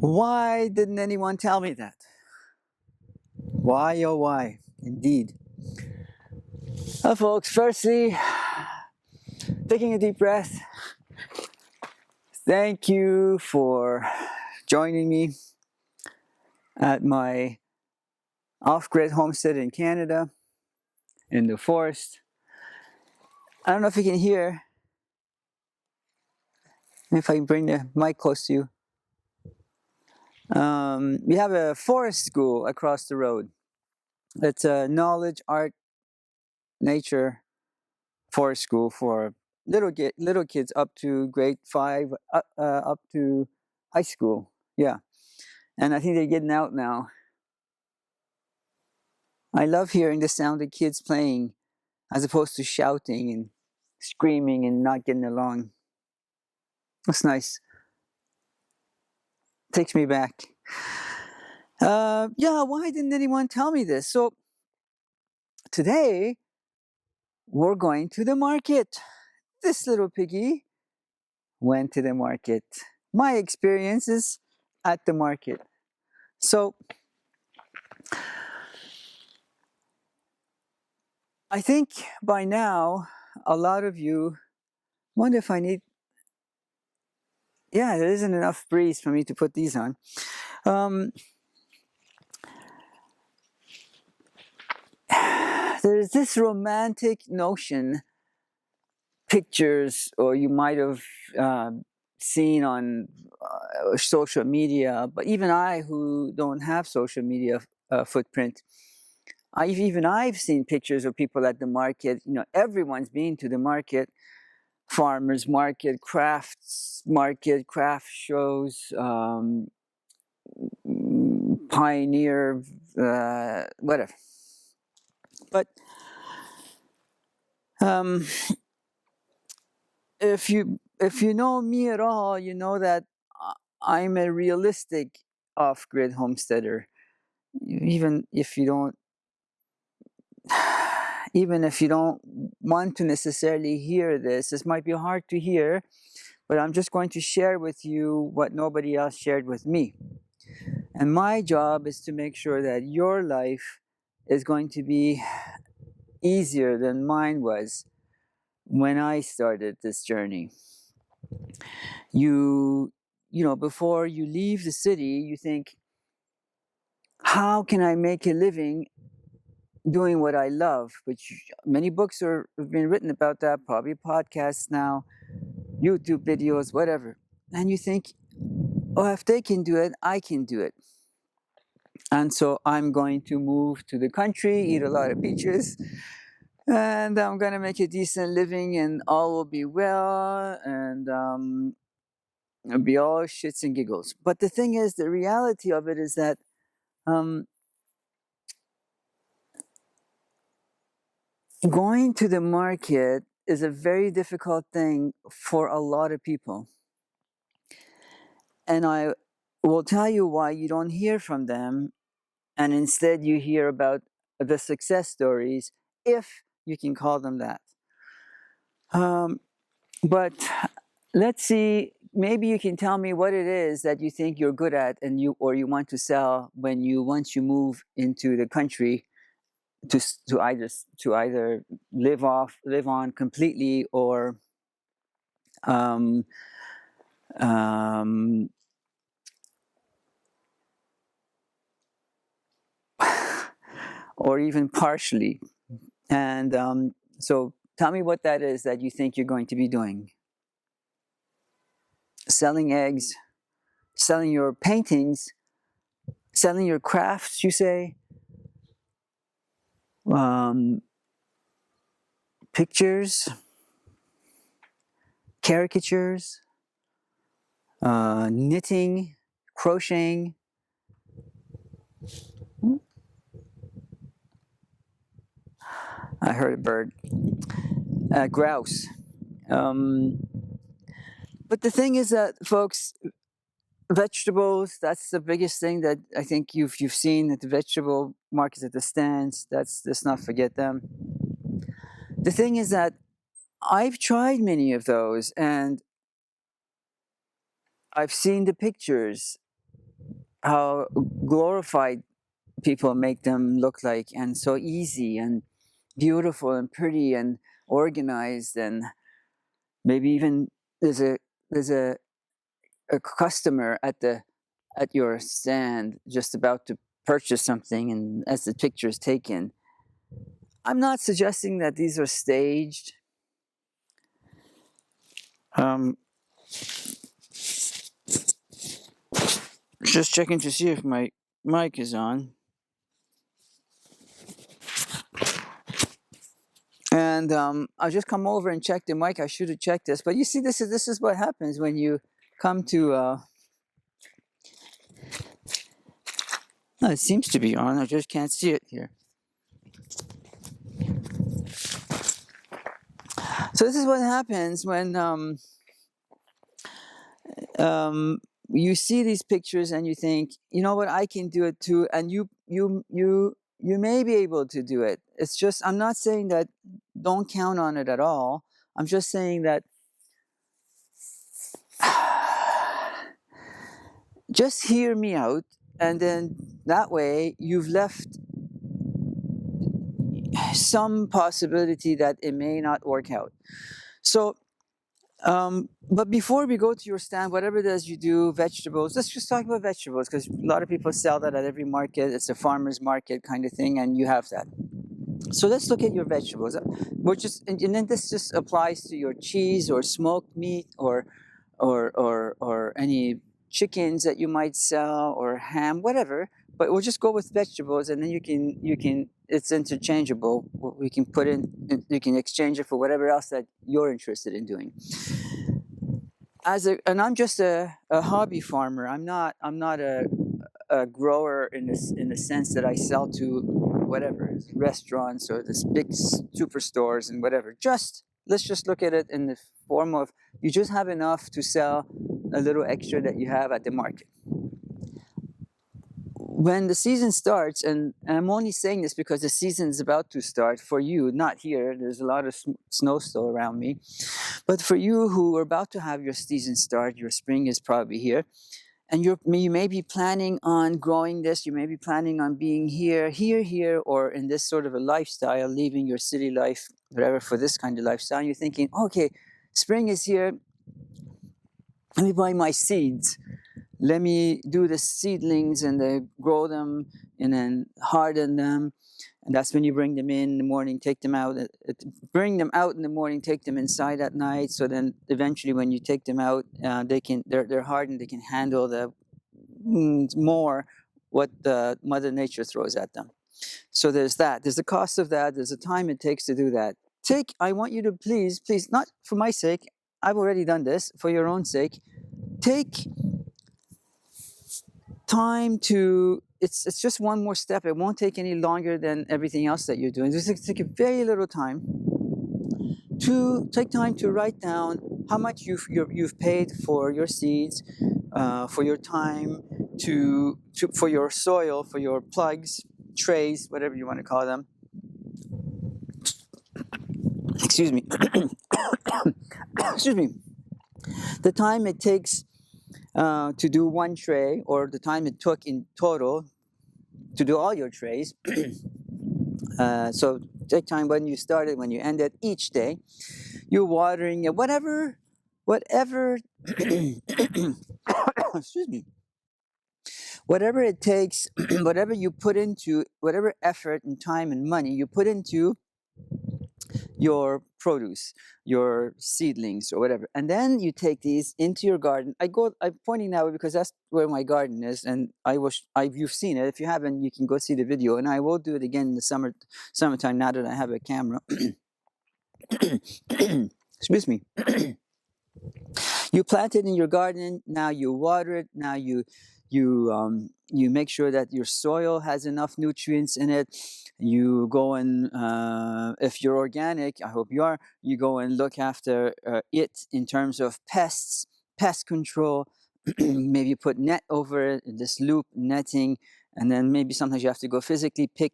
Why didn't anyone tell me that? Why, oh why, indeed. Well, folks, firstly, taking a deep breath, thank you for joining me at my off-grid homestead in Canada, in the forest. I don't know if you can hear, if I can bring the mic close to you. We have a forest school across the road. It's a knowledge, art, nature forest school for little kids up to grade 5, up to high school. Yeah, and I think they're getting out now. I love hearing the sound of kids playing, as opposed to shouting and screaming and not getting along. That's nice. Takes me back. Yeah, why didn't anyone tell me this? So today we're going to the market. This little piggy went to the market. My experiences at the market. So I think by now a lot of you wonder if I need. Yeah, there isn't enough breeze for me to put these on. There's this romantic notion, pictures, or you might have seen on social media, but even I, who don't have social media footprint, I've seen pictures of people at the market. You know, everyone's been to the market, farmers market, crafts market, craft shows, pioneer, whatever. But if you know me at all, you know that I'm a realistic off-grid homesteader. Even if you don't want to necessarily hear this might be hard to hear, but I'm just going to share with you what nobody else shared with me. And my job is to make sure that your life is going to be easier than mine was when I started this journey. You know, before you leave the city, you think, how can I make a living doing what I love? Which many books have been written about that, probably podcasts now, YouTube videos, whatever. And you think, oh, if they can do it, I can do it. And so I'm going to move to the country, eat a lot of peaches, and I'm going to make a decent living, and all will be well, and it'll be all shits and giggles. But the thing is, the reality of it is that going to the market is a very difficult thing for a lot of people. And I will tell you why you don't hear from them, and instead you hear about the success stories, if you can call them that. But let's see, maybe you can tell me what it is that you think you're good at and you want to sell once you move into the country to either live on completely, or or even partially. And so tell me what that is that you think you're going to be doing. Selling eggs, selling your paintings, selling your crafts, you say? Pictures, caricatures, knitting, crocheting. I heard a bird. Grouse. But the thing is that, folks, vegetables, that's the biggest thing that I think you've seen at the vegetable markets, at the stands. Let's not forget them. The thing is that I've tried many of those, and I've seen the pictures, how glorified people make them look like, and so easy and beautiful and pretty and organized, and maybe even there's a customer at your stand just about to purchase something, and as the picture is taken, I'm not suggesting that these are staged. Um, just checking to see if my mic is on. And I'll just come over and check the mic. I should have checked this, but you see, this is what happens when you come to. No, it seems to be on. I just can't see it here. So this is what happens when you see these pictures and you think, you know what, I can do it too, and you may be able to do it. It's just, I'm not saying that don't count on it at all. I'm just saying that just hear me out, and then that way you've left some possibility that it may not work out. So but before we go to your stand, whatever it is you do, vegetables, let's just talk about vegetables, because a lot of people sell that at every market. It's a farmer's market kind of thing, and you have that. So let's look at your vegetables. And then this just applies to your cheese or smoked meat or any chickens that you might sell, or ham, whatever. But we'll just go with vegetables, and then you can it's interchangeable. We can put in, you can exchange it for whatever else that you're interested in doing. And I'm just a hobby farmer. I'm not a grower in the sense that I sell to whatever restaurants or this big superstores and whatever. Let's just look at it in the form of, you just have enough to sell a little extra that you have at the market. When the season starts, and I'm only saying this because the season is about to start for you, not here. There's a lot of snow still around me. But for you who are about to have your season start, your spring is probably here. And you may be planning on growing this. You may be planning on being here, or in this sort of a lifestyle, leaving your city life, whatever, for this kind of lifestyle. You're thinking, okay, spring is here. Let me buy my seeds. Let me do the seedlings and grow them and then harden them. And that's when you bring them in the morning, take them out, bring them out in the morning, take them inside at night. So then eventually when you take them out, they're hardened, they can handle the more what the Mother Nature throws at them. So there's that. There's the cost of that. There's the time it takes to do that. I want you to please, not for my sake, I've already done this, for your own sake, take time to, it's just one more step. It won't take any longer than everything else that you're doing. Just take a very little time to write down how much you've paid for your seeds, for your time, for your soil, for your plugs, trays, whatever you want to call them. Excuse me. Excuse me. The time it takes to do one tray, or the time it took in total to do all your trays. So take time when you started, when you ended each day. You're watering it, whatever. Excuse me. Whatever it takes, whatever you put into, whatever effort and time and money you put into your produce, your seedlings or whatever, and then you take these into your garden. I'm pointing now because that's where my garden is, and you've seen it. If you haven't, you can go see the video, and I will do it again in the summertime now that I have a camera. Excuse me. You plant it in your garden. Now you water it. Now you make sure that your soil has enough nutrients in it. You go and, if you're organic, I hope you are, you go and look after it in terms of pests, pest control. Maybe put net over it, this loop netting, and then maybe sometimes you have to go physically pick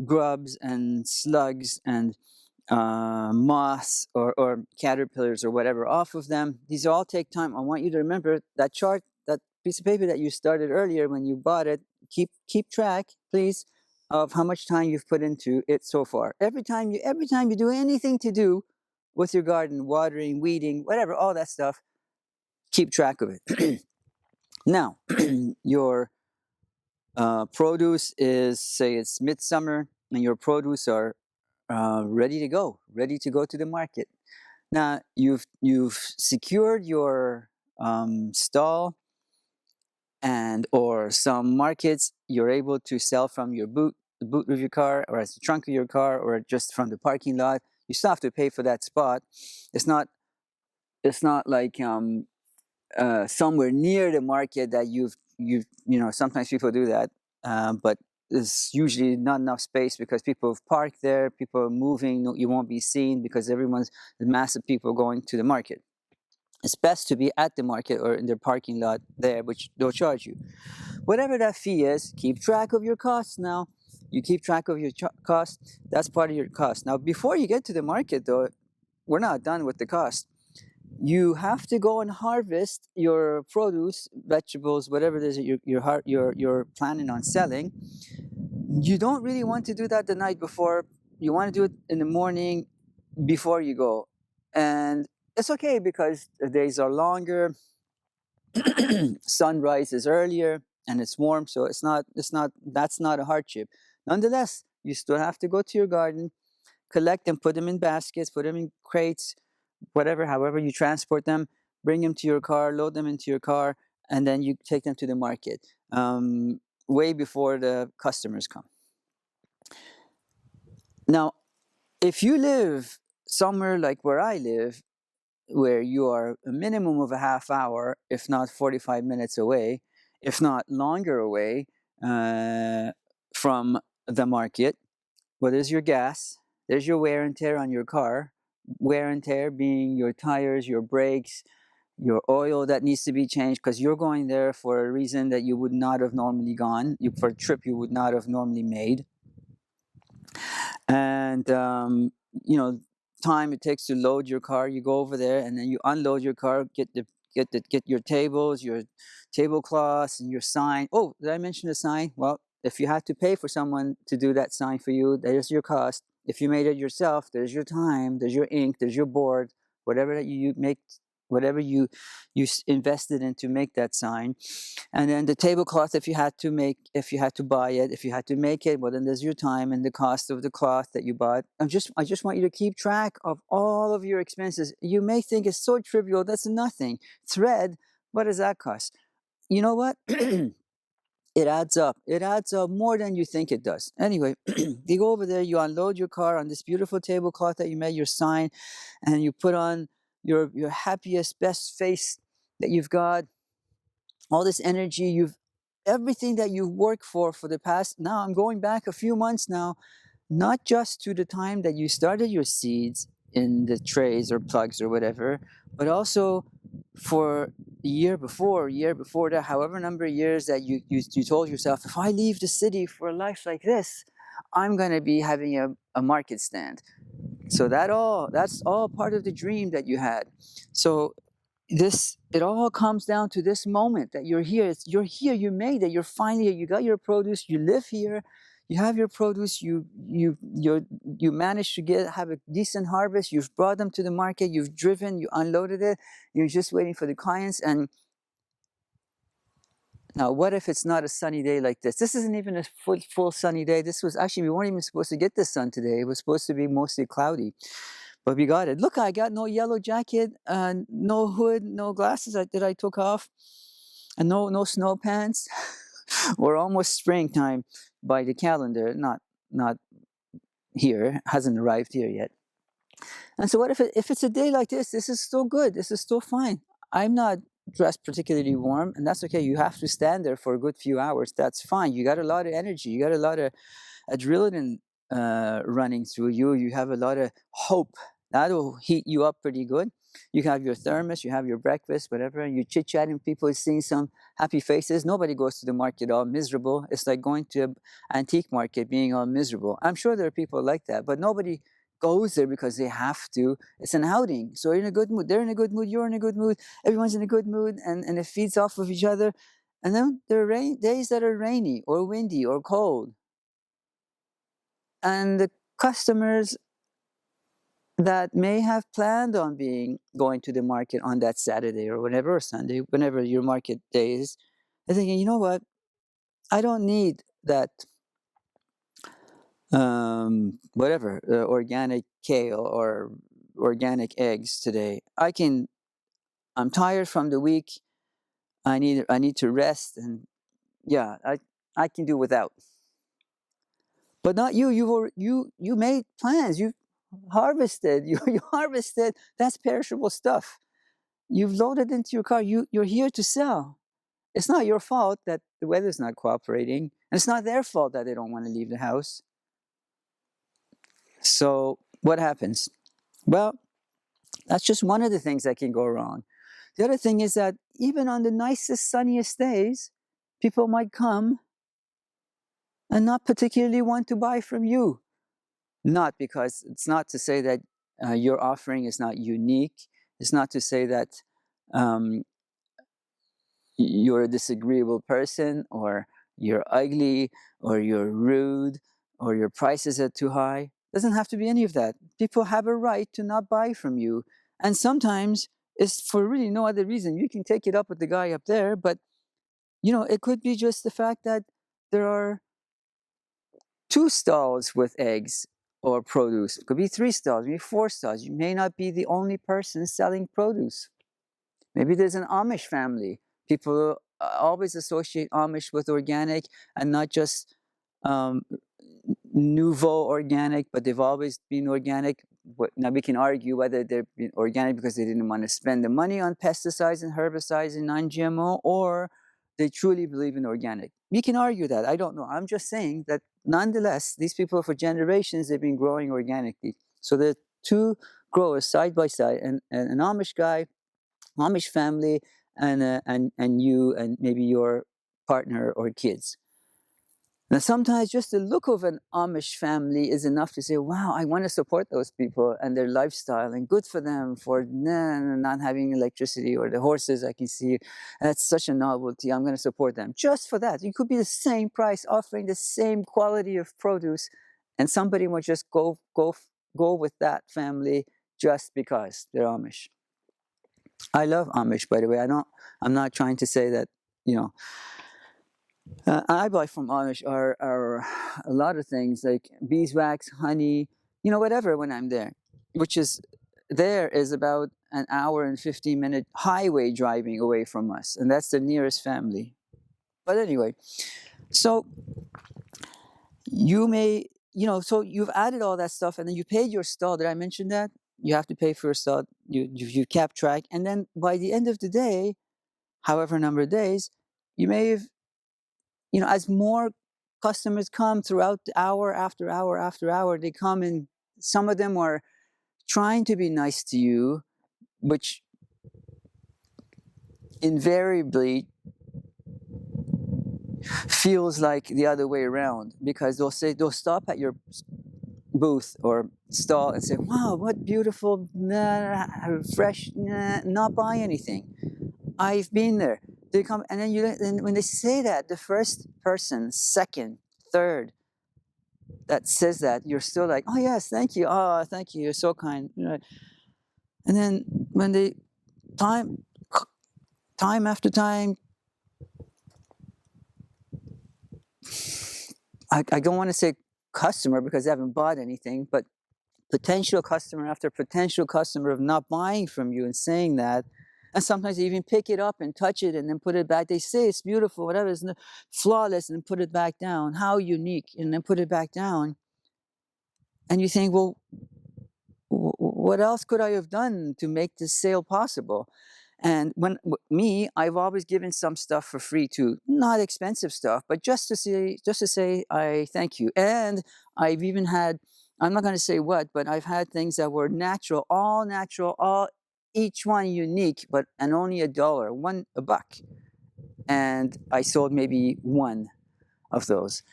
grubs and slugs and moths or caterpillars or whatever off of them. These all take time. I want you to remember that chart, that piece of paper that you started earlier when you bought it, keep track, please, of how much time you've put into it so far. Every time you do anything to do with your garden, watering, weeding, whatever, all that stuff, keep track of it. Now, your produce is, say it's midsummer, and your produce are ready to go to the market. Now you've secured your stall, and or some markets you're able to sell from your the boot of your car, or as the trunk of your car, or just from the parking lot. You still have to pay for that spot. It's not like somewhere near the market that sometimes people do that, but there's usually not enough space because people have parked there, people are moving. You won't be seen because there's massive people going to the market. It's best to be at the market or in their parking lot there, which they'll charge you whatever that fee is. Keep track of your costs. Now you keep track of your costs. That's part of your cost. Now before you get to the market, though, we're not done with the cost. You have to go and harvest your produce, vegetables, whatever it is that you're planning on selling. You don't really want to do that the night before. You want to do it in the morning before you go. And it's okay because the days are longer, sunrise is earlier, and it's warm, so that's not a hardship. Nonetheless, you still have to go to your garden, collect them, put them in baskets, put them in crates, whatever, however you transport them, bring them to your car, load them into your car, and then you take them to the market way before the customers come. Now, if you live somewhere like where I live, where you are a minimum of a half hour, if not 45 minutes away, if not longer away from the market, well, there's your gas, there's your wear and tear on your car. Wear and tear being your tires, your brakes, your oil that needs to be changed because you're going there for a reason that you would not have normally gone, for a trip you would not have normally made. And time it takes to load your car. You go over there and then you unload your car, get your tables, your tablecloths, and your sign. Oh, did I mention the sign? Well, if you had to pay for someone to do that sign for you, there's your cost. If you made it yourself, there's your time, there's your ink, there's your board, whatever that you make, whatever you invested in to make that sign. And then the tablecloth, if you had to buy it, if you had to make it, well, then there's your time and the cost of the cloth that you bought. I just want you to keep track of all of your expenses. You may think it's so trivial, that's nothing. Thread, what does that cost? You know what? It adds up. It adds up more than you think it does. Anyway, you go over there, you unload your car on this beautiful tablecloth that you made, your sign, and you put on your happiest, best face that you've got, all this energy, everything that you've worked for the past. Now I'm going back a few months now, not just to the time that you started your seeds in the trays or plugs or whatever, but also for a year before that, however number of years that you told yourself, if I leave the city for a life like this, I'm going to be having a market stand. So that's all part of the dream that you had. So it all comes down to this moment that you're here. You're here, you made it, you're finally here, you got your produce, you live here, you have your produce, you managed to have a decent harvest, you've brought them to the market, you've driven, you unloaded it, you're just waiting for the clients. And now what if it's not a sunny day like this? This isn't even a full sunny day. We weren't even supposed to get the sun today. It was supposed to be mostly cloudy. But we got it. Look, I got no yellow jacket, no hood, no glasses that I took off, and no snow pants. We're almost springtime by the calendar. Not here. Hasn't arrived here yet. And so what if it's a day like this? This is still good. This is still fine. I'm not dressed particularly warm, and that's okay. You have to stand there for a good few hours. That's fine. You got a lot of energy. You got a lot of adrenaline running through you. You have a lot of hope. That'll heat you up pretty good. You have your thermos, you have your breakfast, whatever, and you chit-chatting with people, seeing some happy faces. Nobody goes to the market all miserable. It's like going to an antique market being all miserable. I'm sure there are people like that, but nobody goes there because they have to. It's an outing. So you're in a good mood. They're in a good mood. You're in a good mood. Everyone's in a good mood, and it feeds off of each other. And then there are days that are rainy or windy or cold. And the customers that may have planned on going to the market on that Saturday or whenever, or Sunday, whenever your market day is, they're thinking, you know what? I don't need that whatever organic kale or organic eggs today. I'm tired from the week. I need to rest, and yeah, I can do without. But not you. You made plans. You harvested. You harvested. That's perishable stuff. You've loaded into your car. You're here to sell. It's not your fault that the weather's not cooperating, and it's not their fault that they don't want to leave the house. So what happens? Well, that's just one of the things that can go wrong. The other thing is that even on the nicest, sunniest days, people might come and not particularly want to buy from you. Not because it's not to say that your offering is not unique. It's not to say that um, you're a disagreeable person, or you're ugly, or you're rude, or your prices are too high. It doesn't have to be any of that. People have a right to not buy from you. And sometimes it's for really no other reason. You can take it up with the guy up there, but it could be just the fact that there are 2 stalls with eggs or produce. It could be 3 stalls, maybe 4 stalls. You may not be the only person selling produce. Maybe there's an Amish family. People always associate Amish with organic, and not just nouveau organic, but they've always been organic. Now we can argue whether they're organic because they didn't want to spend the money on pesticides and herbicides and non-GMO, or they truly believe in organic. We can argue that. I don't know. I'm just saying that nonetheless, these people for generations, they've been growing organically. So the 2 growers side by side, and an Amish guy, Amish family, and you, and maybe your partner or kids. Now, sometimes just the look of an Amish family is enough to say, wow, I want to support those people and their lifestyle, and good for them for not having electricity, or the horses I can see. That's such a novelty. I'm going to support them. Just for that. It could be the same price, offering the same quality of produce, and somebody will just go with that family just because they're Amish. I love Amish, by the way. I'm not trying to say that, I buy from Amish are a lot of things like beeswax, honey, whatever when I'm there, which is about an hour and 15-minute highway driving away from us. And that's the nearest family. But anyway, so you may, so you've added all that stuff, and then you paid your stall. Did I mention that? You have to pay for a stall. You kept track. And then by the end of the day, however number of days, you may have, as more customers come throughout the hour after hour after hour, they come, and some of them are trying to be nice to you, which invariably feels like the other way around, because they'll stop at your booth or stall and say, wow, what beautiful, fresh, not buy anything. I've been there. They come, and then when they say that, the first person, second, third, that says that, you're still like, oh yes, thank you, you're so kind. And then when they time after time, I don't want to say customer because they haven't bought anything, but potential customer after potential customer of not buying from you and saying that. And sometimes they even pick it up and touch it and then put it back. They say it's beautiful, whatever, it's flawless, and then put it back down. How unique, and then put it back down. And you think, well, what else could I have done to make this sale possible? And I've always given some stuff for free too, not expensive stuff, but just to say I thank you. And I've even had, I'm not going to say what, but I've had things that were natural, each one unique, and only $1, $1. And I sold maybe 1 of those.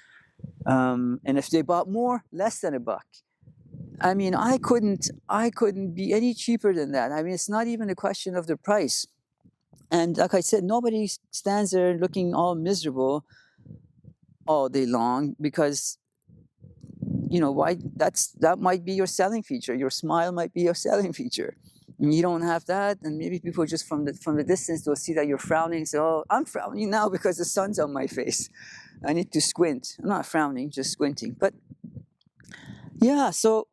And if they bought more, less than $1. I mean, I couldn't be any cheaper than that. I mean, it's not even a question of the price. And like I said, nobody stands there looking all miserable all day long, because why, that might be your selling feature. Your smile might be your selling feature. And you don't have that, and maybe people just from the distance will see that you're frowning and say, oh, I'm frowning now because the sun's on my face. I need to squint. I'm not frowning, just squinting. But yeah, so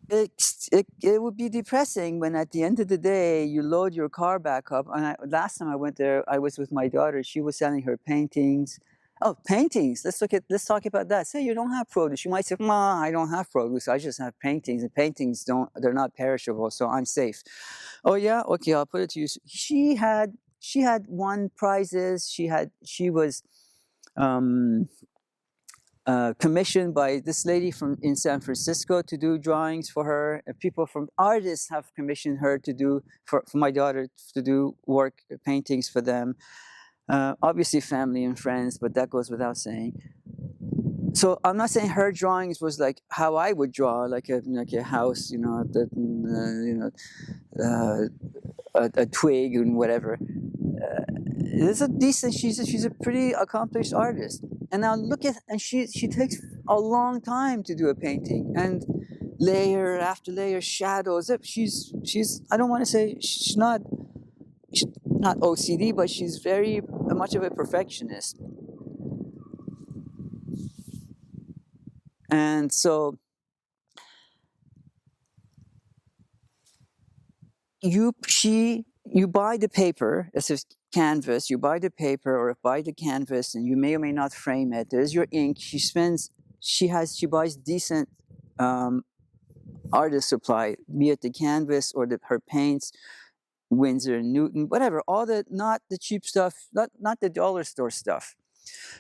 it would be depressing when at the end of the day you load your car back up. And last time I went there, I was with my daughter. She was selling her paintings. Oh, paintings. Let's talk about that. Say you don't have produce. You might say, "Ma, I don't have produce. I just have paintings. And paintings they're not perishable, so I'm safe." Oh yeah, okay, I'll put it to you. She had won prizes. She was um, commissioned by this lady from in San Francisco to do drawings for her. And people from artists have commissioned her to do for my daughter to do work paintings for them. Obviously, family and friends, but that goes without saying. So I'm not saying her drawings was like how I would draw, like a house, a twig and whatever. It's a decent. She's a pretty accomplished artist. And now look at, and she takes a long time to do a painting, and layer after layer, shadows. She's I don't want to say she's not OCD, but she's very much of a perfectionist. And so you buy the paper, as a canvas. You buy the paper or buy the canvas, and you may or may not frame it. There's your ink. She buys decent artist supply, be it the canvas or her paints, Winsor and Newton, whatever. All the not the cheap stuff, not the dollar store stuff.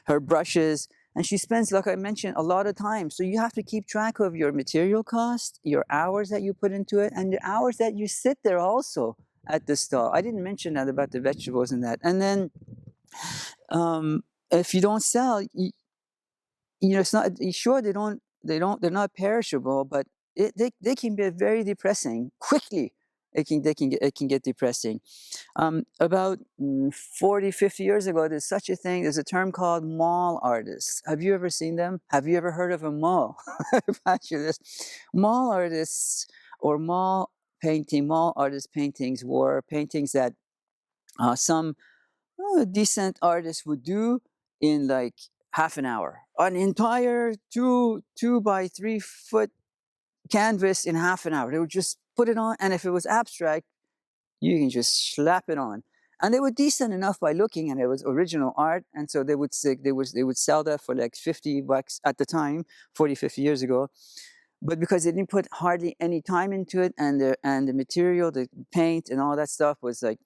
Her brushes, and she spends, like I mentioned, a lot of time. So you have to keep track of your material cost, your hours that you put into it, and the hours that you sit there also at the stall. I didn't mention that about the vegetables and that. And then if you don't sell, it's not sure they're not perishable, but they can be very depressing quickly. It can get depressing. About 40, 50 years ago, there's a term called mall artists. Have you ever seen them? Have you ever heard of a mall? Mall artists or mall artist paintings were paintings that some decent artists would do in like half an hour. An entire 2 by 3 foot canvas in half an hour. They would just put it on, and if it was abstract, you can just slap it on. And they were decent enough by looking, and it was original art. And so they would sell that for like $50 at the time, 40, 50 years ago. But because they didn't put hardly any time into it, and the material, the paint and all that stuff was like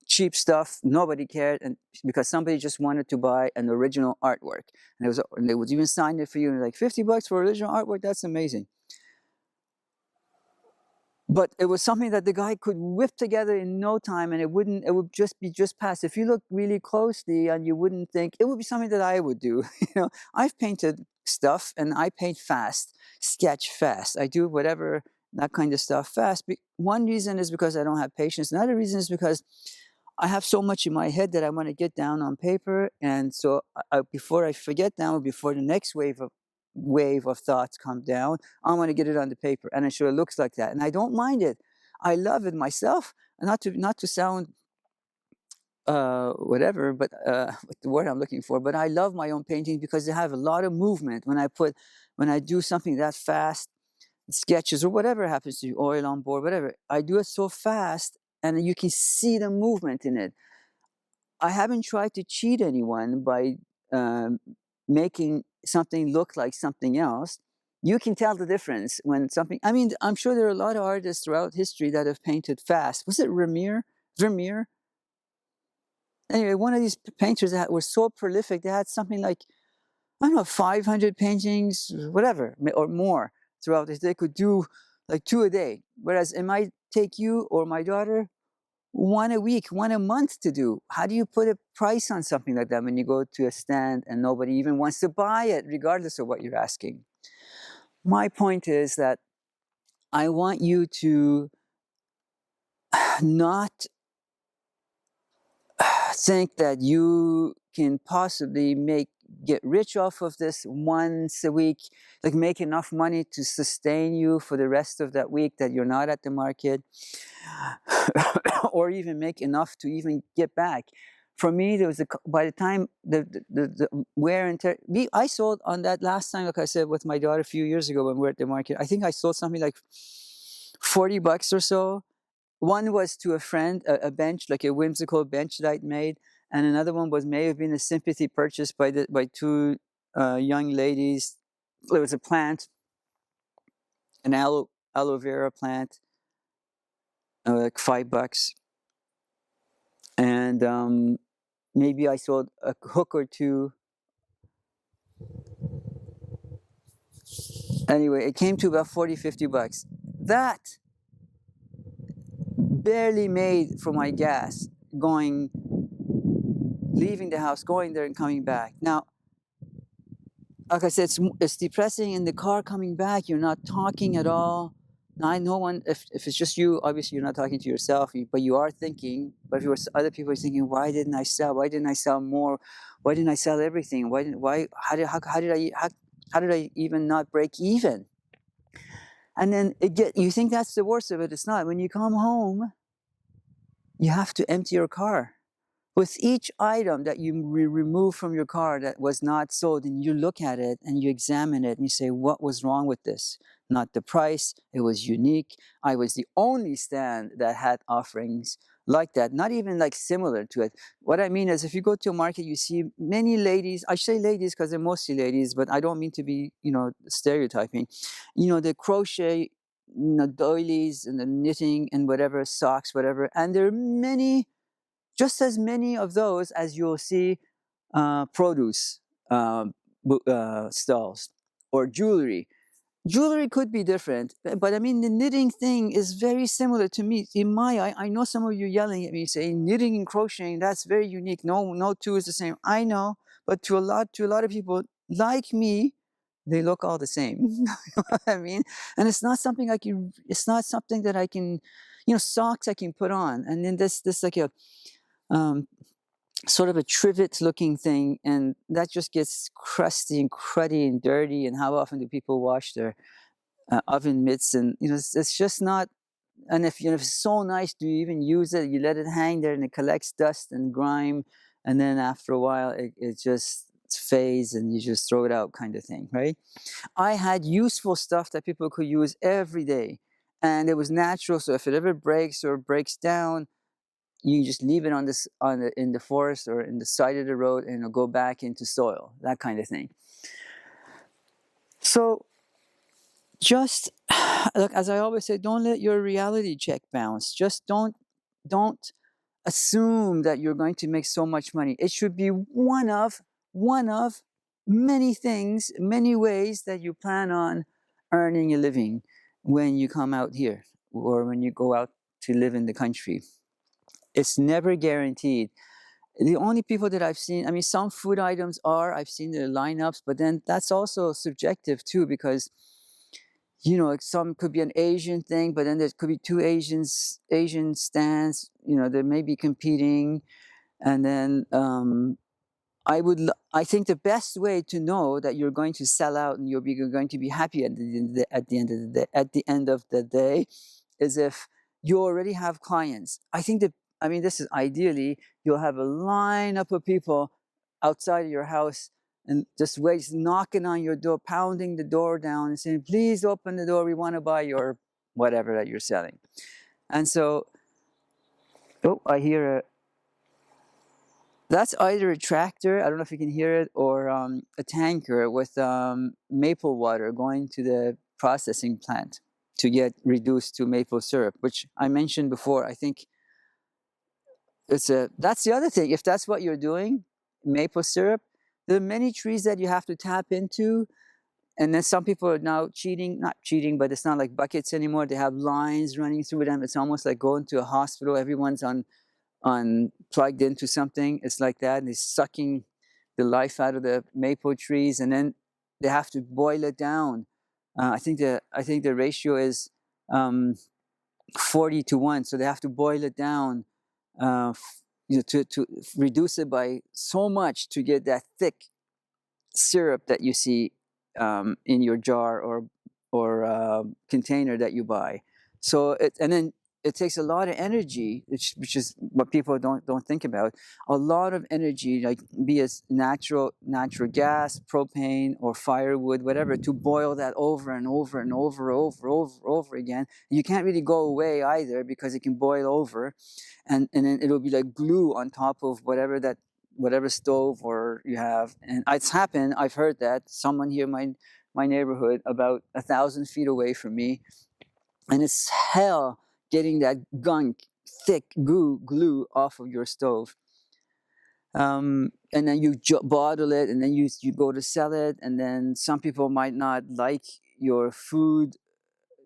cheap stuff, nobody cared, and because somebody just wanted to buy an original artwork. And they would even sign it for you, and like $50 for original artwork, that's amazing. But it was something that the guy could whip together in no time, and it would just pass. If you look really closely, and you wouldn't think it would be something that I would do. I've painted stuff, and I paint fast, sketch fast. I do whatever, that kind of stuff fast. One reason is because I don't have patience. Another reason is because I have so much in my head that I want to get down on paper, and so before I forget down, before the next wave of thoughts come down, I want to get it on the paper, and it sure looks like that, and I don't mind it. I love it myself. Not to sound whatever, but what the word I'm looking for. But I love my own paintings because they have a lot of movement. When I do something that fast, sketches or whatever happens to you, oil on board, whatever, I do it so fast, and you can see the movement in it. I haven't tried to cheat anyone by making something look like something else. You can tell the difference when something. I mean, I'm sure there are a lot of artists throughout history that have painted fast. Was it Vermeer? Anyway, one of these painters that were so prolific, they had something like, I don't know, 500 paintings, whatever, or more throughout this. They could do like 2 a day. Whereas it might take you or my daughter one a week, one a month to do. How do you put a price on something like that when you go to a stand and nobody even wants to buy it, regardless of what you're asking? My point is that I want you to not think that you can possibly get rich off of this once a week, like make enough money to sustain you for the rest of that week that you're not at the market, or even make enough to even get back. For me, there was by the time the wear and tear. I sold on that last time, like I said, with my daughter a few years ago when we were at the market. I think I sold something like $40 or so. One was to a friend, a bench, like a whimsical bench that I'd made, and another one may have been a sympathy purchase by two young ladies. It was a plant, an aloe vera plant, like $5, and maybe I sold a hook or two. Anyway, it came to about $40-50. That barely made for my gas leaving the house, going there and coming back. Now, like I said, it's depressing in the car coming back. You're not talking at all. Now, no one, if it's just you, obviously you're not talking to yourself, but you are thinking. But if you were other people are thinking, why didn't I sell? Why didn't I sell more? Why didn't I sell everything? How did I even not break even? And then you think that's the worst of it. It's not. When you come home, you have to empty your car. With each item that you remove from your car that was not sold, and you look at it and you examine it and you say, what was wrong with this? Not the price, it was unique. I was the only stand that had offerings like that, not even like similar to it. What I mean is, if you go to a market, you see many ladies. I say ladies because they're mostly ladies, but I don't mean to be, stereotyping. The crochet, doilies and the knitting and whatever, socks, whatever. And there are just as many of those as you'll see produce stalls or jewelry. Jewelry could be different, but I mean, the knitting thing is very similar to me. In my eye, I know some of you yelling at me saying knitting and crocheting, that's very unique. No two is the same. I know, but to a lot of people like me, they look all the same. You know what I mean? And it's not something it's not something that I can, socks I can put on. And then this like a sort of a trivet looking thing, and that just gets crusty and cruddy and dirty. And how often do people wash their oven mitts? And it's just not. And if it's so nice, do you even use it? You let it hang there and it collects dust and grime, and then after a while it just fades and you just throw it out, kind of thing, right? I had useful stuff that people could use every day, and it was natural. So if it ever breaks or breaks down, you just leave it in the forest or in the side of the road, and it'll go back into soil, that kind of thing. So just look, as I always say, don't let your reality check bounce. Just don't assume that you're going to make so much money. It should be one of many things, many ways that you plan on earning a living when you come out here or when you go out to live in the country. It's never guaranteed. The only people that I've seen, I mean, some food items I've seen their lineups, but then that's also subjective too, because, some could be an Asian thing, but then there could be two Asian stands, they may be competing. And then I think the best way to know that you're going to sell out and you're going to be happy at the end of the day is if you already have clients. This is ideally, you'll have a lineup of people outside of your house and just knocking on your door, pounding the door down and saying, please open the door, we want to buy your whatever that you're selling. And so, I hear that's either a tractor, I don't know if you can hear it, or a tanker with maple water going to the processing plant to get reduced to maple syrup, which I mentioned before. I think that's the other thing. If that's what you're doing, maple syrup, there are many trees that you have to tap into, And then some people are now cheating, not cheating, but it's not like buckets anymore. They have lines running through them. It's almost like going to a hospital. Everyone's on plugged into something. It's like that. And it's sucking the life out of the maple trees, and then they have to boil it down. I think the ratio is 40 to 1. So they have to boil it down, to reduce it by so much to get that thick syrup that you see in your jar or container that you buy. So and then it takes a lot of energy, which is what people don't think about. A lot of energy, like be it natural gas, propane, or firewood, whatever, to boil that over and over and over again. You can't really go away either because it can boil over, and then it'll be like glue on top of whatever stove or you have. And it's happened. I've heard that someone here in my neighborhood about 1,000 feet away from me, and it's hell getting that gunk, thick glue off of your stove. And then you bottle it, and then you go to sell it, and then some people might not like your food.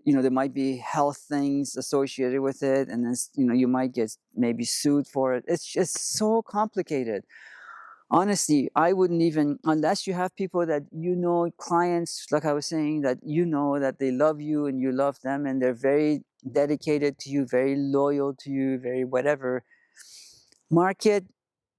There might be health things associated with it, and then you might get maybe sued for it. It's just so complicated. Honestly, I wouldn't even, unless you have people that clients, like I was saying, that that they love you and you love them, and they're very dedicated to you, very loyal to you, very whatever. Market,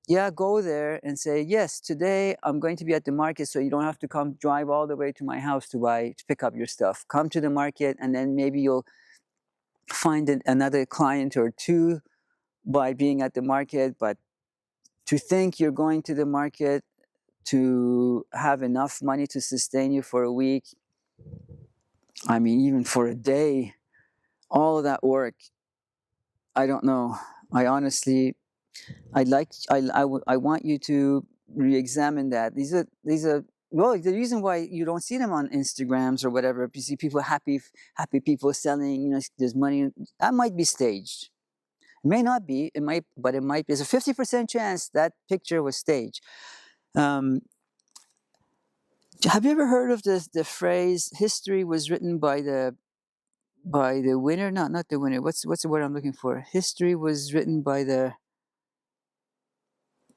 yeah, go there and say, yes, today I'm going to be at the market, so you don't have to drive all the way to my house to pick up your stuff. Come to the market, and then maybe you'll find another client or two by being at the market. But to think you're going to the market to have enough money to sustain you for a week, I mean, even for a day, all of that work, I don't know. I honestly, I want you to re-examine that. These are well, the reason why you don't see them on Instagrams or whatever, you see people happy people selling, there's money, that might be staged. It may not be, but it might be. There's a 50% chance that picture was staged. Have you ever heard of the phrase "history was written by the winner"? Not the winner. What's the word I'm looking for? History was written by the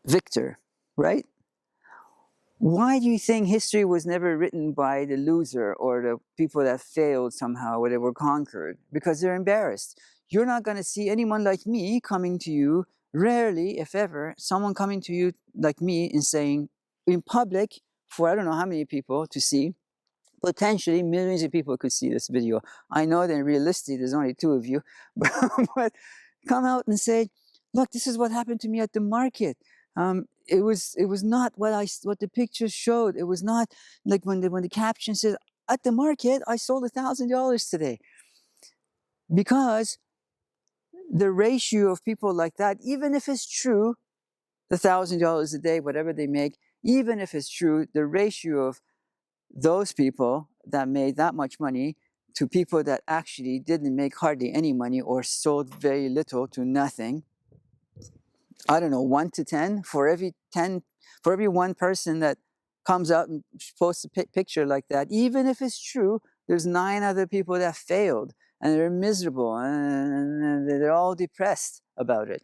victor, right? Why do you think history was never written by the loser or the people that failed somehow or they were conquered? Because they're embarrassed. You're not going to see anyone like me coming to you, rarely, if ever, someone coming to you like me and saying in public for I don't know how many people to see, potentially millions of people could see this video. I know that realistically there's only 2 of you, but come out and say, look, this is what happened to me at the market. It was not what the picture showed. It was not like when the caption says, at the market, I sold $1,000 today. Because the ratio of people like that, even if it's true, the $1,000 a day, whatever they make, even if it's true, the ratio of those people that made that much money to people that actually didn't make hardly any money or sold very little to nothing, I don't know, 1 to 10. For every one person that comes out and posts a picture like that, even if it's true, there's 9 other people that failed and they're miserable and they're all depressed about it.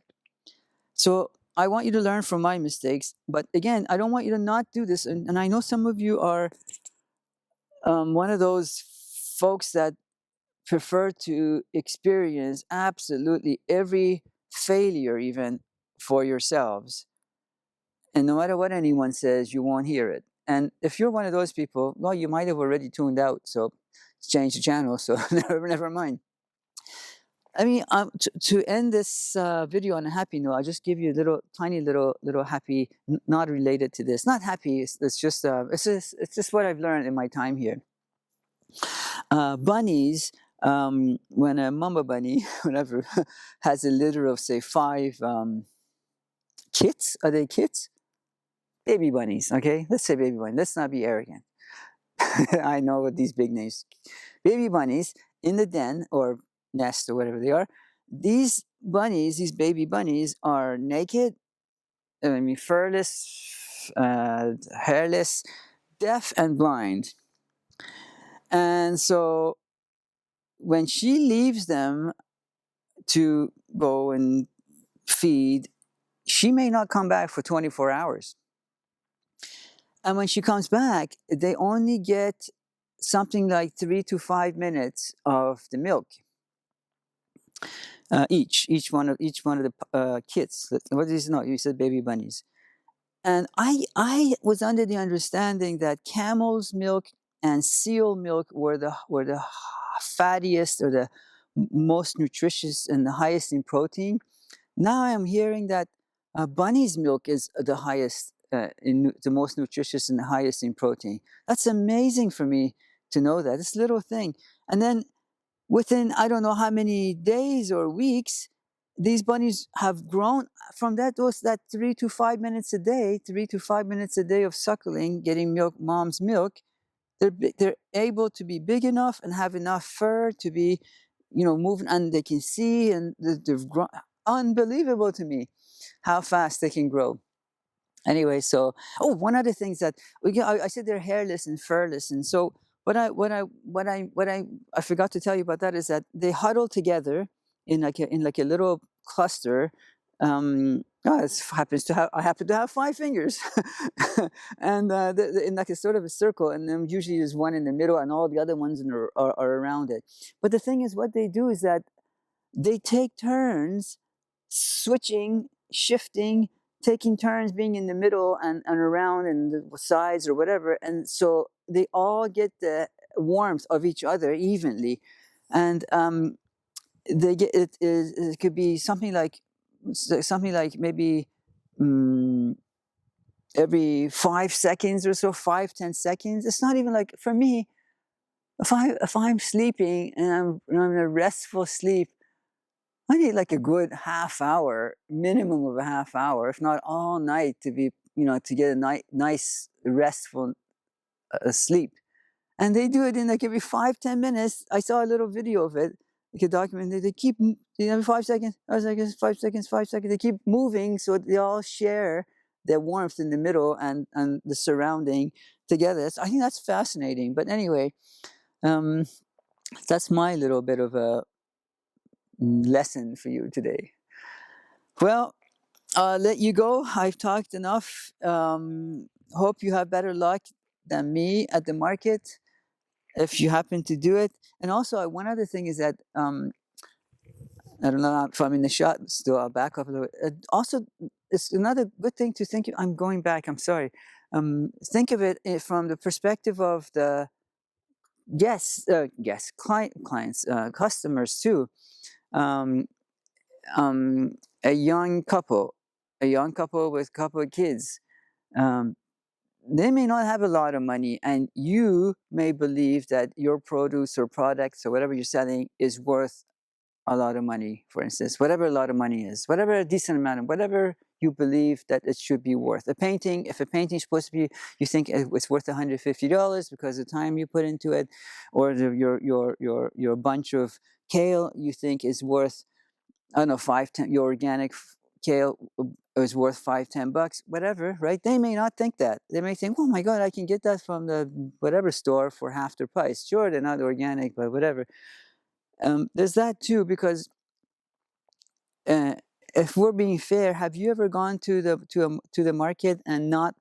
So I want you to learn from my mistakes, but again, I don't want you to not do this. And I know some of you are one of those folks that prefer to experience absolutely every failure, even for yourselves. And no matter what anyone says, you won't hear it. And if you're one of those people, well, you might have already tuned out, so change the channel, so never mind. I mean, to end this video on a happy note, I'll just give you a tiny little happy, not related to this. Not happy, it's just what I've learned in my time here. Bunnies, when a mama bunny, whatever, has a litter of, say, 5 kits, are they kits? Baby bunnies, okay? Let's say baby bunnies. Let's not be arrogant. I know what these big names. Baby bunnies in the den or nest or whatever they are. These bunnies, these baby bunnies, are naked, I mean, furless, hairless, deaf and blind. And so when she leaves them to go and feed, she may not come back for 24 hours. And when she comes back, they only get something like 3 to 5 minutes of the milk. Each one of the kits. What is no? You said baby bunnies. And I was under the understanding that camel's milk and seal milk were the fattiest or the most nutritious and the highest in protein. Now I'm hearing that bunny's milk is the highest, the most nutritious and the highest in protein. That's amazing for me to know that, this little thing. And then within I don't know how many days or weeks, these bunnies have grown from that 3 to 5 minutes a day, 3 to 5 minutes a day of suckling, getting milk, mom's milk. They're able to be big enough and have enough fur to be, moving, and they can see, and they've grown. Unbelievable to me how fast they can grow. Anyway, so one other thing is that I said they're hairless and furless, and so what I forgot to tell you about that is that they huddle together in like a little cluster. I happen to have 5 fingers, and in like a sort of a circle, and then usually there's one in the middle, and all the other ones are around it. But the thing is, what they do is that they take turns switching, shifting, taking turns being in the middle and around and the sides or whatever. And so they all get the warmth of each other evenly. And they get it could be something like maybe every 5 seconds or so, 5-10 seconds. It's not even like, for me, if I'm sleeping and I'm in a restful sleep, I need like a good half hour, minimum of a half hour, if not all night, to be, to get a nice, restful sleep. And they do it in like every 5-10 minutes. I saw a little video of it, like a document. They keep, every 5 seconds, 5 seconds, 5 seconds, 5 seconds. They keep moving, so they all share their warmth in the middle and the surrounding together. I think that's fascinating. But anyway, that's my little bit of a lesson for you today. Well, I'll let you go. I've talked enough. Hope you have better luck than me at the market if you happen to do it. And also, one other thing is that I don't know if I'm in the shot still. I'll back up a little. Also, it's another good thing to think. I'm going back. I'm sorry. Think of it from the perspective of the clients, customers too. A young couple with a couple of kids. They may not have a lot of money, and you may believe that your produce or products or whatever you're selling is worth a lot of money, for instance, whatever a lot of money is, whatever a decent amount of, whatever you believe that it should be worth. If a painting is supposed to be, you think it's worth $150 because of the time you put into it, or your bunch of kale you think is worth, I don't know, 5-10, your organic kale is worth $5-10, whatever, right? They may not think that. They may think, oh my God, I can get that from the whatever store for half the price. Sure, they're not organic, but whatever. There's that too, because if we're being fair, have you ever gone to the market and not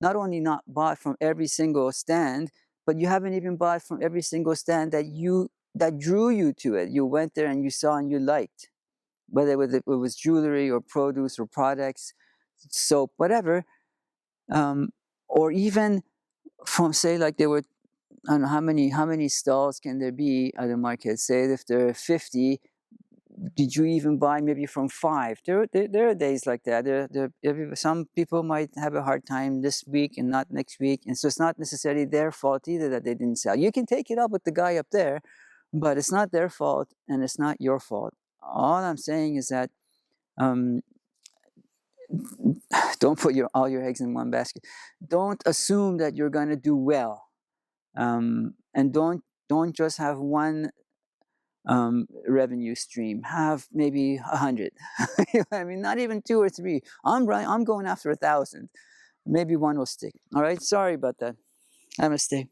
only not bought from every single stand, but you haven't even bought from every single stand that drew you to it? You went there and you saw and you liked, whether it was jewelry or produce or products, soap, whatever, or even from, say, like there were, I don't know how many stalls can there be at the market. Say if there are 50, did you even buy maybe from 5? There are days like that. Some people might have a hard time this week and not next week, and so it's not necessarily their fault either that they didn't sell. You can take it up with the guy up there, but it's not their fault and it's not your fault. All I'm saying is that don't put all your eggs in one basket. Don't assume that you're going to do well, and don't just have one revenue stream. Have maybe 100. You know what I mean? Not even 2 or 3. I'm going after 1,000. Maybe one will stick. All right. Sorry about that. Namaste.